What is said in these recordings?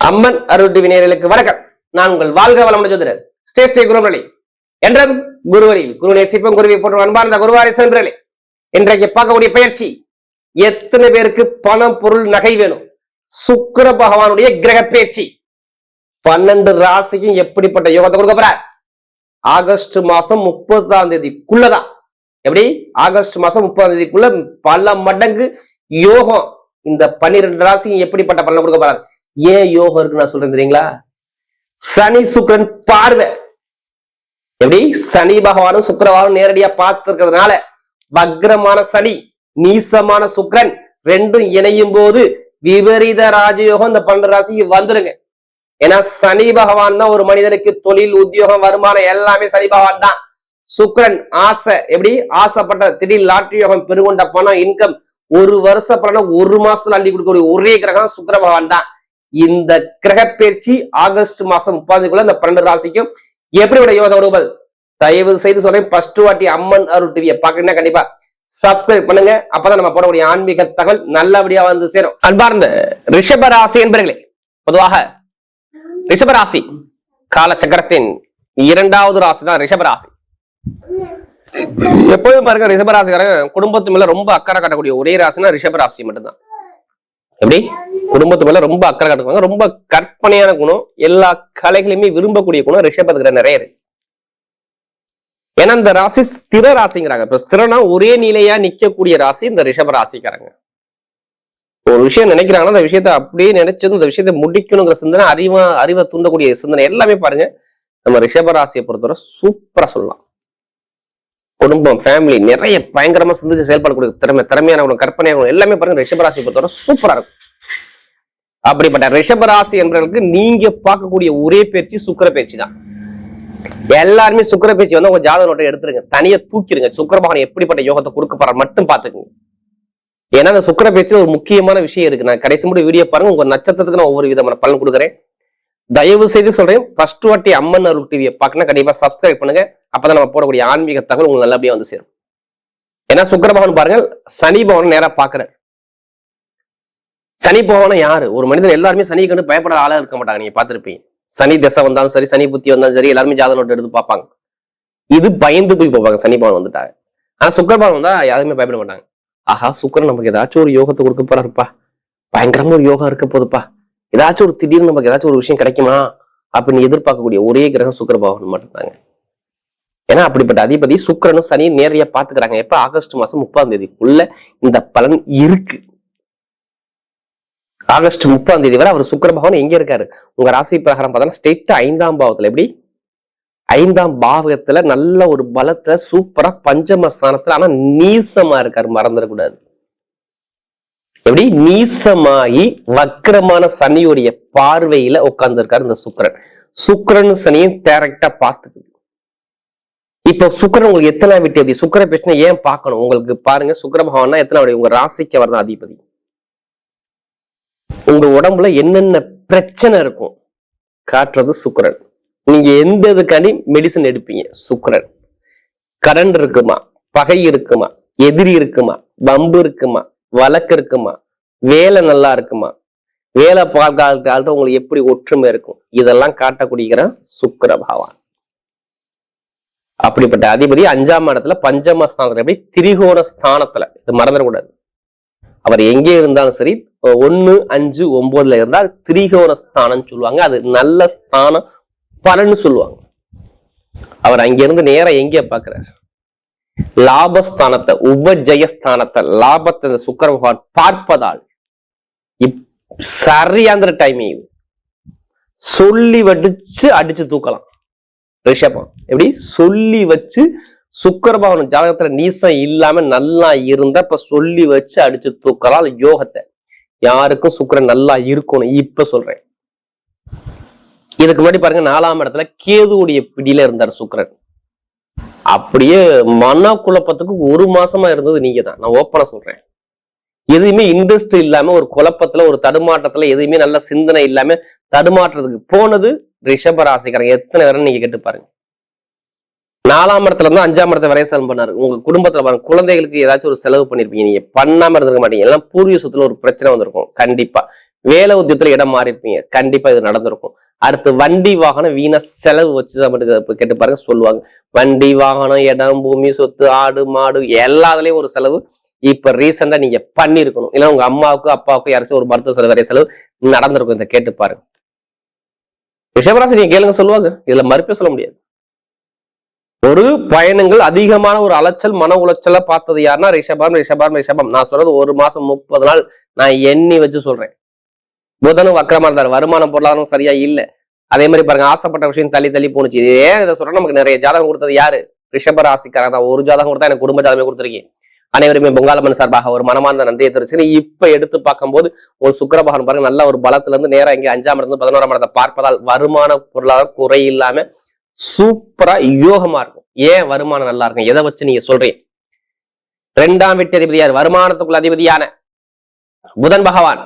அம்மன் அருள் TV நேயர்களுக்கு வணக்கம். நான் உங்கள் வாழ்க வளமுடன் ஜோதிடர் ஸ்ரீ குருவழி என்றும் குருவரில் குரு நேசிப்பும் குருவை போன்ற அன்பார்ந்த குருவாரி சென்றே இன்றைக்கு பார்க்கக்கூடிய பயிற்சி. எத்தனை பேருக்கு பணம் பொருள் நகை வேணும்? சுக்கிர பகவானுடைய கிரக பயிற்சி 12 ராசிக்கும் எப்படிப்பட்ட யோகத்தை கொடுக்க போறார்? ஆகஸ்ட் மாசம் 30ஆம் தேதிக்குள்ளதான். எப்படி? ஆகஸ்ட் மாசம் 30ஆம் தேதிக்குள்ள பல மடங்கு யோகம் இந்த 12 ராசிக்கும் எப்படிப்பட்ட பலன் கொடுக்க போறார்? ஏன் யோகம் இருக்கு நான் சொல்றேன் தெரியுங்களா? சனி சுக்கிரன் பார்வை. எப்படி? சனி பகவானும் சுக்கிரவானும் நேரடியா பார்த்து இருக்கிறதுனால வக்ரமான சனி நீசமான சுக்கிரன் ரெண்டும் இணையும் போது விபரீத ராஜயோகம் இந்த 12 ராசிக்கு வந்துருங்க. ஏன்னா சனி பகவான் தான் ஒரு மனிதனுக்கு தொழில் உத்தியோகம் வருமானம் எல்லாமே சனி பகவான் தான். சுக்கிரன் ஆசை. எப்படி? ஆசைப்பட்ட திடீர் லாட்டரி யோகம் பெருகொண்ட பணம் இன்கம் ஒரு வருஷ பலனை ஒரு மாசத்துல அள்ளி கொடுக்கக்கூடிய ஒரே கிரகம் சுக்கிர பகவான் தான். இந்த கிரக பயிற்சி ஆகஸ்ட் மாசம் 30 இந்த 12 ராசிக்கும் எப்படிப்பட்ட யோகம் வருவது தயவு செய்து சொல்றேன். ஃபர்ஸ்ட் வாட்டி அம்மன் அருள் டிவியை பாக்குறீங்கன்னா கண்டிப்பா சப்ஸ்கிரைப் பண்ணுங்க. அப்பதான் நம்ம போடக்கூடிய ஆன்மீக தகவல் நல்லபடியா வந்து சேரும். அன்பார்ந்த ரிஷபராசி என்பர்களே, பொதுவாக ரிஷபராசி காலச்சக்கரத்தின் 2வது ராசி தான் ரிஷபராசி. எப்போதும் பாருங்க, ரிஷபராசிக்காரங்க குடும்பத்து மேல ரொம்ப அக்கறை காட்டக்கூடிய ஒரே ராசினா ரிஷபராசி மட்டும்தான். எப்படி? குடும்பத்து மேல ரொம்ப அக்கறை காட்டுவாங்க. ரொம்ப கற்பனையான குணம், எல்லா கலைகளையுமே விரும்பக்கூடிய குணம் ரிஷபத்துக்கு நிறைய இருக்கு. ஏன்னா இந்த ராசி ஸ்திர ராசிங்கிறாங்க. இப்ப ஸ்திரனா ஒரே நிலையா நிக்கக்கூடிய ராசி இந்த ரிஷப ராசிக்காரங்க. ஒரு விஷயம் நினைக்கிறாங்கன்னா அந்த விஷயத்த அப்படியே நினைச்சது இந்த விஷயத்த முடிக்கணுங்கிற சிந்தனை, அறிவை தூண்டக்கூடிய சிந்தனை எல்லாமே பாருங்க நம்ம ரிஷப ராசியை பொறுத்தவரை சூப்பரா சொல்லலாம். குடும்பம், ஃபேமிலி நிறைய பயங்கரமா சிந்திச்சு செயல்படக்கூடிய திறமையான கற்பனையான எல்லாமே பாருங்க ரிஷபராசியை பொறுத்தவரை சூப்பரா இருக்கும். அப்படிப்பட்ட ரிஷபராசி என்பவர்களுக்கு நீங்க பார்க்கக்கூடிய ஒரே பயிற்சி சுக்கிர பயிற்சி தான். எல்லாருமே சுக்கிர பயிற்சி வந்து உங்க ஜாதக நோட்டை எடுத்துருங்க, தனியா தூக்கிடுங்க. சுக்கிர பகவான் எப்படிப்பட்ட யோகத்தை கொடுக்க போறாரு மட்டும் பாத்துக்கோங்க. ஏன்னா அந்த சுக்கிர பயிற்சியில ஒரு முக்கியமான விஷயம் இருக்கு. நான் கடைசி முடி வீடியோ பாருங்க, உங்க நட்சத்திரத்துக்கு நான் ஒவ்வொரு விதமான பலன் கொடுக்குறேன். தயவு செய்து சொல்றேன், ஃபர்ஸ்ட் வாட்டி அம்மன் அருள் டிவியை பார்க்கணும் கண்டிப்பா சப்ஸ்கிரைப் பண்ணுங்க. அப்பதான் நம்ம போடக்கூடிய ஆன்மீக தகவல் உங்களுக்கு நல்லபடியா வந்து சேரும். ஏன்னா சுக்கிர பகவான் பாருங்க, சனி பகவான் நேரா பாக்குறாரு. சனி பகவான் யாரு? ஒரு மனிதன் எல்லாருமே சனி கண்டு பயப்பட ஆளா இருக்க மாட்டாங்க. நீங்க பாத்துருப்பீங்க. சனி திசை வந்தாலும் சரி, சனி புத்தி வந்தாலும் சரி, எல்லாருமே ஜாதக நோட்டு எடுத்து பார்ப்பாங்க. இது பயந்து போய் பார்ப்பாங்க சனி பகவான் வந்துட்டாங்க. ஆனா சுக்கிர பகவான் வந்தா யாருமே பயப்பட மாட்டாங்க. ஆஹா, சுக்கிரன் நமக்கு ஏதாச்சும் ஒரு யோகத்தை கொடுக்க போறாருப்பா, பயங்கரமா ஒரு யோகம் இருக்க போதுப்பா, ஏதாச்சும் ஒரு திடீர்னு நமக்கு ஏதாச்சும் ஒரு விஷயம் கிடைக்குமா அப்படின்னு எதிர்பார்க்கக்கூடிய ஒரே கிரகம் சுக்கிர பகவான் மட்டும்தாங்க. ஏன்னா அப்படிப்பட்ட அதிபதி சுக்கிரனும் சனியும் நேரடியா பாத்துக்கிறாங்க. எப்ப? ஆகஸ்ட் மாசம் 30ஆம் தேதிக்குள்ள இந்த பலன் இருக்கு. ஆகஸ்ட் 30ஆம் தேதி வரை அவர் சுக்கிர பகவான் எங்க இருக்காரு? உங்க ராசி பிரகாரம் பார்த்தா ஸ்ட்ரெயிட்டா 5ஆம் பாவத்துல. எப்படி? 5ஆம் பாவகத்துல நல்ல ஒரு பலத்துல சூப்பரா பஞ்சம ஸ்தானத்துல, ஆனா நீசமா இருக்காரு, மறந்துடக்கூடாது. எப்படி? நீசமாகி வக்ரமான சனியுடைய பார்வையில உட்கார்ந்து இருக்காரு இந்த சுக்கிரன். சுக்கிரன் சனியும் டைரக்டா பார்த்துக்குது. இப்ப சுக்கிரன் உங்களுக்கு எத்தனை விட்டு எப்படி சுக்கிர பிரச்சனை ஏன் பார்க்கணும்? உங்களுக்கு பாருங்க, சுக்கிர பகவான்னா எத்தனை உங்க ராசிக்கு வரதான் அதிபதி. உங்க உடம்புல என்னென்ன பிரச்சனை இருக்கும் காட்டுறது சுக்கிரன். நீங்க எந்த இதுக்காண்டி மெடிசன் எடுப்பீங்க? சுக்கிரன். கடன் இருக்குமா? பகை இருக்குமா? எதிரி இருக்குமா? வம்பு இருக்குமா? வழக்கு இருக்குமா? வேலை நல்லா இருக்குமா? வேலை பார்க்காத உங்களுக்கு எப்படி ஒற்றுமை இருக்கும்? இதெல்லாம் காட்டக்கூடிய சுக்கிர பகவான். அப்படிப்பட்ட அதிபதி 5ஆம் இடத்துல பஞ்சம ஸ்தானத்துல, எப்படி? திரிகோண ஸ்தானத்துல. இது மறந்துடக்கூடாது. அவர் எங்கே இருந்தாலும் சரி 1, 5, 9 இருந்தால் திரிகோண ஸ்தானம் சொல்லுவாங்க. அது நல்ல ஸ்தானம் பலன்னு சொல்லுவாங்க. அவர் அங்கிருந்து நேரம் எங்கே பாக்குறாரு? லாபஸ்தானத்தை, உபஜயஸ்தானத்தை, லாபத்தை சுக்கிர பகவான் பார்ப்பதால் சரியாந்திர டைமிங் இது. சொல்லி வடிச்சு அடிச்சு தூக்கலாம் ரிஷபம். எப்படி? சொல்லி வச்சு சுக்கிர பகவான் ஜாதகத்துல நீசம் இல்லாம நல்லா இருந்தா இப்ப சொல்லி வச்சு அடிச்சு தூக்கலாம் யோகத்தை. யாருக்கும் சுக்கிரன் நல்லா இருக்கணும். இப்ப சொல்றேன். இதுக்கு முன்னாடி பாருங்க, 4ஆம் இடத்துல கேதுவுடைய பிடியில இருந்தார் சுக்கிரன். அப்படியே மன குழப்பத்துக்கு 1 மாசமா இருந்தது நீங்க தான். நான் ஓப்பனா சொல்றேன். எதுவுமே இன்ட்ரெஸ்ட் இல்லாம ஒரு குழப்பத்துல, ஒரு தடுமாற்றத்துல, எதுவுமே நல்ல சிந்தனை இல்லாம தடுமாற்றத்துக்கு போனது ரிஷபராசிக்காரங்க. எத்தனை பேரும் நீங்க கேட்டு பாருங்க. 4ஆம் இடத்துல இருந்து 5ஆம் இடத்தை வரைய செலவு பண்ணாரு. உங்க குடும்பத்துல பாருங்க, குழந்தைகளுக்கு ஏதாச்சும் ஒரு செலவு பண்ணிருப்பீங்க. நீங்க பண்ணாம இருந்திருக்க மாட்டீங்க. எல்லாம் பூர்வீக சொத்துல ஒரு பிரச்சனை வந்திருக்கும். கண்டிப்பா வேலை உத்தியத்துல இடம் மாறி இருப்பீங்க, கண்டிப்பா இது நடந்திருக்கும். அடுத்து வண்டி வாகனம் வீணா செலவு வச்சு கேட்டு பாருங்க சொல்லுவாங்க. வண்டி வாகனம், இடம், பூமி, சொத்து, ஆடு மாடு எல்லாத்துலயும் ஒரு செலவு இப்ப ரீசெண்டா நீங்க பண்ணிருக்கணும். இல்ல உங்க அம்மாவுக்கு அப்பாவுக்கு யாராச்சும் ஒரு மருத்துவ செலவு வரைய செலவு நடந்திருக்கும். இதை கேட்டு பாருங்க. ரிஷபராசி நீங்க கேளுங்க சொல்லுவாங்க, இதுல மறுப்பே சொல்ல முடியாது. ஒரு பயணங்கள் அதிகமான ஒரு அலைச்சல் மன உளைச்சல பார்த்தது யாருன்னா ரிஷபம். நான் சொல்றது 1 மாசம் 30 நாள் நான் எண்ணி வச்சு சொல்றேன். புதனும் வக்கரமா இருந்தாரு, வருமானம் பொருளாதாரம் சரியா இல்ல. அதே மாதிரி பாருங்க, ஆசைப்பட்ட விஷயம் தள்ளி போனுச்சு. ஏன் இதை சொல்றேன், நமக்கு நிறைய ஜாதகம் கொடுத்தது யாரு? ரிஷபராசிக்காரன் தான். ஒரு ஜாதகம் கொடுத்தா எனக்கு குடும்ப ஜாதகமே கொடுத்துருக்கேன். அனைவருமே பொங்காலம்மன் சார்பாக ஒரு மனமார்ந்த நன்றியை தெரிவிச்சு, இப்ப எடுத்து பார்க்கும்போது ஒரு சுக்கிரபகவான் பாருங்க நல்ல ஒரு பலத்துல இருந்து நேரம் இங்கே 5ஆம் இடத்துல 11ஆம் இடத்தை பார்ப்பதால் வருமான பொருளாதாரம் குறை இல்லாம சூப்பரா யோகமா இருக்கும். ஏன் வருமானம் நல்லா இருக்கும்? எதை வச்சு நீங்க சொல்றீங்க? 2ஆம் வீட்டு அதிபதியார் வருமானத்துக்குள்ள அதிபதியான புதன் பகவான்.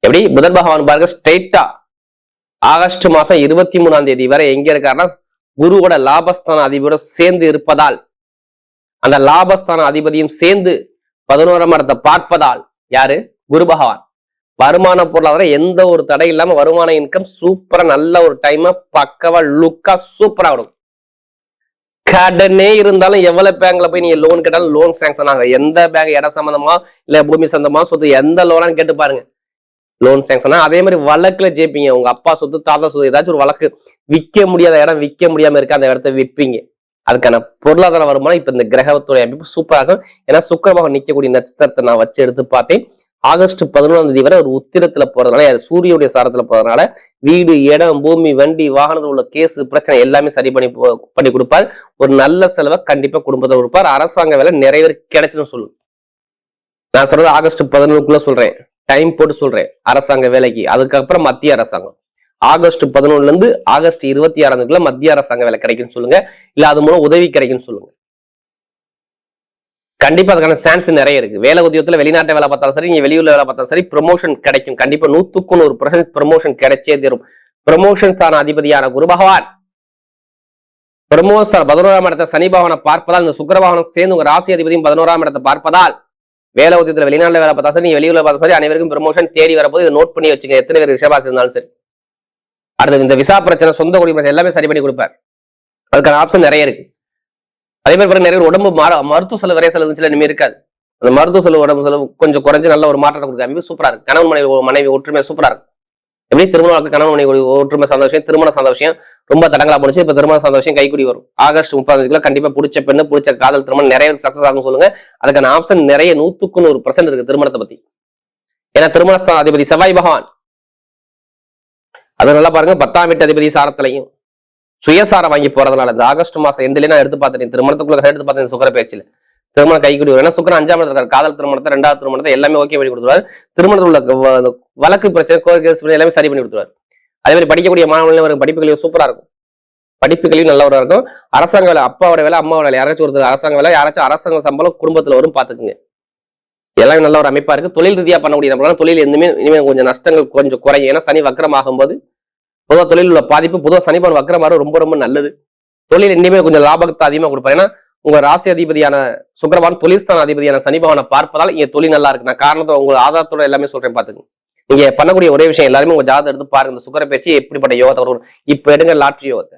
எப்படி புதன் பகவான் பாருங்க ஸ்ட்ரெயிட்டா ஆகஸ்ட் மாசம் 23ஆம் தேதி வரை எங்க இருக்காருன்னா குருவோட லாபஸ்தான அதிபதியோட சேர்ந்து இருப்பதால், அந்த லாபஸ்தான அதிபதியும் சேர்ந்து 11ஆம் இடத்தை பார்ப்பதால் யாரு? குரு பகவான். வருமான பொருளாதாரம் எந்த ஒரு தடை இல்லாம வருமான இன்கம் சூப்பரா நல்ல ஒரு டைம் பக்கவா லுக்கா சூப்பரா இருக்கும். கடனே இருந்தாலும் எவ்வளவு பேங்க்ல போய் நீங்க லோன் கேட்டாலும் லோன் சாங்ஷன் ஆகும். எந்த பேங்க் இடம் சம்பந்தமா இல்ல பூமி சம்பந்தமா சொத்து எந்த லோனான்னு கேட்டு பாருங்க, லோன் சாங்ஷனா. அதே மாதிரி வழக்குல ஜெயிப்பீங்க. உங்க அப்பா சொத்து தாத்தா சொத்து ஏதாச்சும் ஒரு வழக்கு விற்க முடியாத இடம் விற்க முடியாம இருக்க அந்த இடத்த விற்பீங்க. அதுக்கான பொருளாதார வருமானம் இப்ப இந்த கிரகத்துடைய அமைப்பு சூப்பரா இருக்கும். ஏன்னா சுக்கிரபகவான் நிக்கக்கூடிய நட்சத்திரத்தை நான் வச்சு எடுத்து பார்த்தேன். ஆகஸ்ட் 11ஆம் தேதி வரை ஒரு உத்திரத்துல போறதுனால, சூரியனுடைய சாரத்துல போறதுனால வீடு, இடம், பூமி, வண்டி, வாகனத்தில் உள்ள கேஸ் பிரச்சனை எல்லாமே சரி பண்ணி கொடுப்பார். ஒரு நல்ல செலவை கண்டிப்பா குடும்பத்தில் கொடுப்பார். அரசாங்க வேலை நிறைய பேர் கிடைச்சுன்னு சொல்லுங்க. நான் சொல்றது ஆகஸ்ட் 11க்குள்ள சொல்றேன், டைம் போட்டு சொல்றேன். அரசாங்க வேலைக்கு அதுக்கப்புறம் மத்திய அரசாங்கம் ஆகஸ்ட் 11ல இருந்து ஆகஸ்ட் 26 மத்திய அரசாங்க வேலை கிடைக்குன்னு சொல்லுங்க. இல்ல அது மூலம் உதவி கிடைக்குன்னு சொல்லுங்க. கண்டிப்பா அதுக்கான சான்ஸ் நிறைய இருக்கு. வேலை உத்தியோகத்துல வெளிநாட்டு வேலை பார்த்தாலும் சரி, நீங்க வெளியூர்ல வேலை பார்த்தாலும் சரி, ப்ரொமோஷன் கிடைக்கும். கண்டிப்பா 100% ப்ரொமோஷன் கிடைச்சே தரும். ப்ரொமோஷன் தான அதிபதியான குரு பகவான் ப்ரமோஷன் 11ஆம் இடத்தை சனி பகவானை பார்ப்பதால், இந்த சுக்கிரபகவானும் சேர்ந்து உங்க ராசி அதிபதியும் 11ஆம் இடத்தை பார்ப்பதால் வேலை உத்தியத்துல வெளிநாட்டுல வேலை பார்த்தா சரி, நீங்க வெளியூர்ல பார்த்தா சரி, அனைவருக்கும் ப்ரமோஷன் தேடி வரப்போது. இதை நோட் பண்ணி வச்சுங்க, எத்தனை பேர் ரிஷபராசி இருந்தாலும் சரி. அடுத்தது இந்த விசா பிரச்சனை, சொந்த குடி பிரச்சனை எல்லாமே சரி பண்ணி கொடுப்பார். அதுக்கான ஆப்ஷன் நிறைய இருக்கு. அதே மாதிரி நிறைய உடம்பு மருத்துவ செலவு வரைய செலவு இனிமே இருக்காது. அந்த மருத்துவ செலவு உடம்பு செலவு கொஞ்சம் குறைஞ்சு நல்ல ஒரு மாற்றத்தை கொடுக்க சூப்பரா இருக்கு. கணவன் மனைவி ஒற்றுமை சூப்பரா இருக்கு. எப்படி திருமணம் கணவன் மனைவி ஒற்றுமை சார்ந்த விஷயம், திருமணம் சார்ந்த விஷயம் ரொம்ப தடங்களா போச்சு. இப்ப திருமணம் சார்ந்த விஷயம் கைக்குடி வரும். ஆகஸ்ட் 30 கண்டிப்பா பிடிச்ச பெண்ணு பிடிச்ச காதல் திருமணம் நிறைய சக்சஸ் ஆகும் சொல்லுங்க. அதுக்கான ஆப்ஷன் நிறைய 100% இருக்கு திருமணத்தை பத்தி. ஏன்னா திருமணஸ்தான அதிபதி செவ்வாய் பகவான், அது நல்லா பாருங்க 10ஆம் வீட்டு அதிபதி சாரத்திலையும் சுயசாரம் வாங்கி போறதுனால இந்த ஆகஸ்ட் மாசம் எண்ட்லயே நான் எடுத்து பார்த்துட்டேன். திருமணத்துக்குள்ள எடுத்து பார்த்தேன் சுக்கர பேச்சில் திருமணம் கைக்குடி வரும். ஏன்னா சுக்கரன் 5ஆம் இடத்துல காதல் திருமணத்தை 2வது திருமணத்தை எல்லாமே ஓகே பண்ணி கொடுத்துருவாரு. திருமணத்தில் உள்ள வழக்கு பிரச்சனை கோரிக்கை எல்லாமே சரி பண்ணி கொடுத்துருவாரு. அதே மாதிரி படிக்கக்கூடிய மாணவர்கள் படிப்புகளையும் சூப்பரா இருக்கும். படிப்புகளையும் நல்லவராக இருக்கும். அரசாங்க வேலை, அப்பாவோட வேலை அம்மாவோட வேலை, யாராச்சும் ஒருத்தர் அரசாங்க வேலை, யாராச்சும் அரசாங்க சம்பளம் குடும்பத்துல வரும் பாத்துக்குங்க. எல்லாமே நல்ல ஒரு அமைப்பா இருக்கு. தொழில் ரீதியா பண்ணக்கூடிய நம்மளால தொழில் இனிமே கொஞ்சம் நஷ்டங்கள் கொஞ்சம் குறையும். ஏன்னா சனி வக்கரம் ஆகும்போது பொதுவாக தொழில் உள்ள பாதிப்பு, பொதுவாக சனிபான் வக்கரமாறு ரொம்ப நல்லது. தொழில் இனிமே கொஞ்சம் லாபத்தை அதிகமா கொடுப்பாரு. ஏன்னா உங்க ராசி அதிபதியான சுக்கிரவான் தொழில்ஸ்தான அதிபதியான சனி பகவானை பார்ப்பதால் இங்க தொழில் நல்லா இருக்கு. நான் காரணத்தை உங்க ஆதாரத்தோட எல்லாமே சொல்றேன் பாத்துங்க. நீங்க பண்ணக்கூடிய ஒரே விஷயம் எல்லாருமே உங்க ஜாதகம் எடுத்து பாருங்க. இந்த சுக்கிர பயிற்சி எப்படிப்பட்ட யோகத்தை வரும். இப்ப எடுங்க லாட்ரி யோகத்தை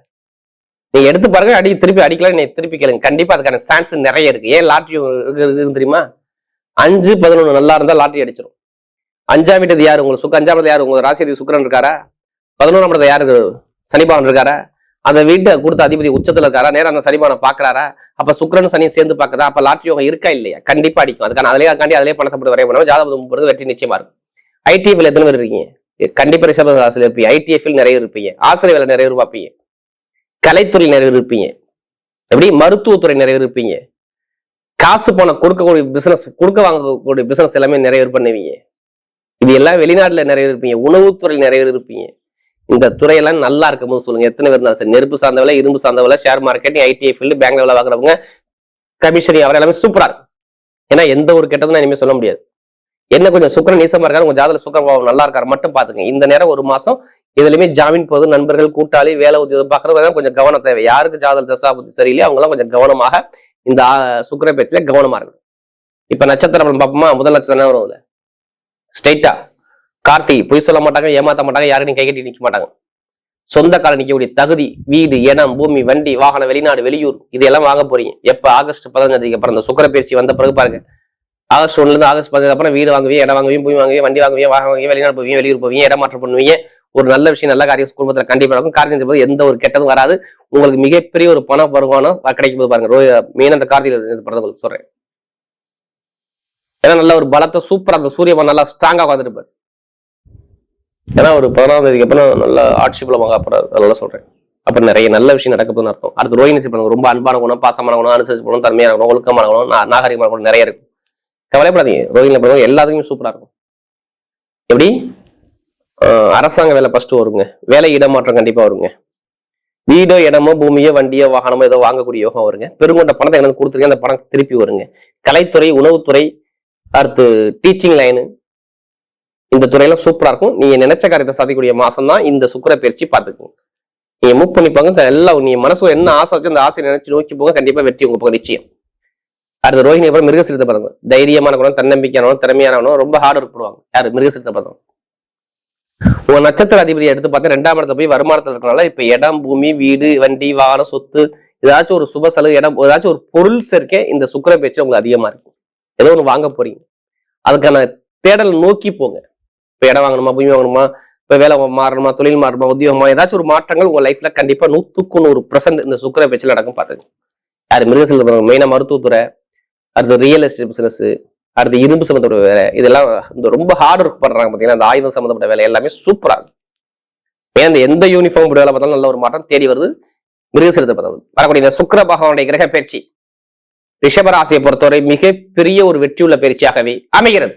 நீங்க எடுத்து பாருங்க. திருப்பி அடிக்கலாம், நீங்க திருப்பி கேளுங்க. கண்டிப்பா அதுக்கான சான்ஸ் நிறைய இருக்கு. ஏன் லாட்ரி இருக்குன்னு தெரியுமா? 5, 11 நல்லா இருந்தா லாட்ரி அடிச்சிடும். 5ஆம் வீட்டு யாரு? உங்களுக்கு 5ஆம் இடத்துல யாரு? உங்க ராசி அதிபதி சுக்கிரன் இருக்காரா? 11ஆம் இடத்துல யாருக்கு? சனிபகவான் இருக்காரா? அந்த வீட்டை கொடுத்த அதிபதி உச்சத்துல இருக்காரா? நேரம் அந்த சனிபகவானை பாக்குறாரா? அப்ப சுக்கிரன் சனியும் சேர்ந்து பாக்குறா? அப்ப லாட்ரி யோகம் இருக்கா இல்லையா? கண்டிப்பா அடிக்கும். அதுக்கான அதிலே பணத்தை போட்டு வரைய பண்ணுவோம். ஜாதகம் போறது வெற்றி நிச்சயமா இருக்கும். ஐடிஎஃப்ல எத்தனை பேர் இருக்கீங்க? கண்டிப்பா ரிஷப ராசியில இருப்பீங்க. ஐடிஎஃப்ல நிறைய இருப்பீங்க. ஆசிரியர் வேலை நிறைய பார்ப்பீங்க. கலைத்துறை நிறைய இருப்பீங்க. எப்படி மருத்துவத்துறை நிறைய இருப்பீங்க. காசு பணம் கொடுக்கக்கூடிய பிசினஸ், கொடுக்க வாங்கக்கூடிய பிசினஸ் எல்லாமே நிறைய பண்ணுவீங்க. இது எல்லாம் வெளிநாட்டுல நிறைய இருப்பீங்க. உணவுத்துறை நிறைய இருப்பீங்க. இந்த துறையெல்லாம் நல்லா இருக்கும் போது சொல்லுங்க, எத்தனை பேர் இருந்தாலும் சரி. நெருப்பு சார்ந்த வேலை, இரும்பு சார்ந்த வேலை, ஷேர் மார்க்கெட்டிங், ஐடிஐ ஃபீல்டு, பேங்க்ல வேலை வாங்குறவங்க, கமிஷன் அவர் எல்லாமே சூப்பரா இருக்கும். ஏன்னா எந்த ஒரு கெட்டதும் இனிமே சொல்ல முடியாது. என்ன கொஞ்சம் சுக்கிரன் நீசமா இருக்காரு, உங்க ஜாதகத்துல சுக்கிரன் நல்லா இருக்காரு மட்டும் பாத்துங்க. இந்த நேரம் ஒரு மாசம் இதுலயுமே ஜாமீன் போது நண்பர்கள், கூட்டாளி, வேலை உத்தியோகம் பாக்குறது கொஞ்சம் கவனம் தேவை. யாருக்கு ஜாதக தசாபுத்தி சரியில்லையோ அவங்க எல்லாம் கொஞ்சம் கவனமாக இந்த சுக்கிர பேச்சுல கவனமா இருக்கணும். இப்ப நட்சத்திரம் பார்ப்போமா? முதல் நட்சத்திரம் வரும் ஸ்ட்ரெயிட்டா கார்த்திகை பொய் சொல்ல மாட்டாங்க, ஏமாத்த மாட்டாங்க, யாரையும் கை கட்டி நிக்க மாட்டாங்க. சொந்த கால நிக்கக்கூடிய தகுதி, வீடு, இடம், பூமி, வண்டி, வாகனம், வெளிநாடு, வெளியூர் இதெல்லாம் வாங்க போறீங்க. எப்ப ஆகஸ்ட் 15 அப்புறம் இந்த சுக்கிர பயிற்சி வந்த பிறகு பாருங்க. ஆகஸ்ட் 1 இருந்து ஆகஸ்ட் 15 அப்புறம் வீடு வாங்குவீங்க, இடம் வாங்குவீங்க, பூமி வாங்குவீங்க, வண்டி வாங்குவீங்க, வாகனம் வாங்குவீங்க, வெளிநாடு போவீங்க, வெளியூர் போவீங்க, இடம் மாற்றம் பண்ணுவீங்க. ஒரு நல்ல விஷயம், நல்ல காரியம் குடும்பத்துல கண்டிப்பா இருக்கும். காரியம் செய்யும்போது எந்த ஒரு கெட்டதும் வராது. உங்களுக்கு மிகப்பெரிய ஒரு பண வருமானம் கிடைக்கும் போது பாருங்க. மெயின் அந்த கார்த்திகை பிறந்தவங்களுக்கு சொல்றேன். ஏன்னா நல்ல ஒரு பலத்தை சூப்பரா அந்த சூரியன் நல்லா ஸ்ட்ராங்கா உட்காந்துருப்பாரு. ஏன்னா ஒரு 14ஆம் தேதிக்கு அப்புறம் நல்ல ஆட்சி பலமாக போறாரு. அதெல்லாம் சொல்றேன். அப்புறம் நிறைய நல்ல விஷயம் நடக்குதுன்னு அர்த்தம். அடுத்து ரோஹிணி நட்சத்திரம் ரொம்ப அன்பான குணம், பாசமான குணம், அனுசரிச்சு குணம், தன்மையான குணம், ஒழுக்கமான குணம், நாகரிகமான குணம் நிறைய இருக்கும். கவலைப்படாதீங்க. ரோஹிணி நட்சத்திரம் எல்லாத்துக்குமே சூப்பரா இருக்கும். எப்படி அரசாங்க வேலை ஃபர்ஸ்ட் வருங்க. வேலை இடமாற்றம் கண்டிப்பா வருங்க. வீடோ, இடமோ, பூமியோ, வண்டியோ, வாகனமோ ஏதோ வாங்கக்கூடிய யோகம் வருங்க. பெருங்கொண்ட பணத்தை எனக்கு கொடுத்துருங்க, அந்த பணம் திருப்பி வருங்க. கலைத்துறை, உணவுத்துறை, அடுத்து டீச்சிங் லைனு, இந்த துறையெல்லாம் சூப்பரா இருக்கும். நீங்க நினைச்ச காரியத்தை சாதிக்கக்கூடிய மாசம் தான் இந்த சுக்கிர பயிற்சி. பார்த்துக்கோங்க. நீங்க மூவ் பண்ணிப்பாங்க. எல்லாம் நீங்க மனசுல என்ன ஆசை வச்சு அந்த ஆசையை நினைச்சு நோக்கி போங்க. கண்டிப்பா வெற்றி உங்க பக்கம் நிச்சயம். அடுத்த ரோஹிணி அப்புறம் மிருகசீரித்த பாருங்க. தைரியமான குணம், தன்னம்பிக்கையானவனும், திறமையானவனும், ரொம்ப ஹார்ட் ஒர்க் போடுவாங்க. யாரு? மிருகசீரித்த பாருங்க. உங்க நட்சத்திர அதிபதியை எடுத்து பார்த்தா 2ஆம் இடத்துல போய் வருமானத்துல இருக்கனால இப்ப இடம், பூமி, வீடு, வண்டி, வாகனம், சொத்து, ஏதாச்சும் ஒரு சுப செலவு, இடம், ஏதாச்சும் ஒரு பொருள் சேர்க்கை இந்த சுக்கிர பயிற்சி உங்களுக்கு அதிகமா இருக்கும். ஏதோ ஒண்ணு வாங்க போறீங்க. அதுக்கான தேடல் நோக்கி போங்க. இப்ப இடம் வாங்கணுமா, பூமி வாங்கணுமா, இப்ப வேலை மாறணுமா, தொழில் மாறணுமா, உத்தியோகமா, ஏதாச்சும் ஒரு மாற்றங்கள் உங்க லைஃப்ல கண்டிப்பா 100% இந்த சுக்கிர பயிற்சியில் நடக்கும். பாத்துங்க. அது மிருகசீரித்த மெயினா மருத்துவத்துறை, அடுத்து ரியல் எஸ்டேட் பிசினஸ், அடுத்து இரும்பு சம்பந்தப்பட்ட வேலை, இதெல்லாம் இந்த ரொம்ப ஹார்ட் ஒர்க் பண்றாங்க பாத்தீங்கன்னா, அந்த ஆயுதம் சம்பந்தப்பட்ட வேலை எல்லாமே சூப்பரா இருக்கும். ஏன் எந்த யூனிஃபார்ம் வேலை பார்த்தாலும் நல்ல ஒரு மாற்றம் தேடி வருது. மிருகசீரித்த பதம் வரக்கூடிய இந்த சுக்கிர பகவானுடைய கிரக பயிற்சி ரிஷபராசியை பொறுத்தவரை மிகப்பெரிய ஒரு வெற்றியுள்ள பயிற்சியாகவே அமைகிறது.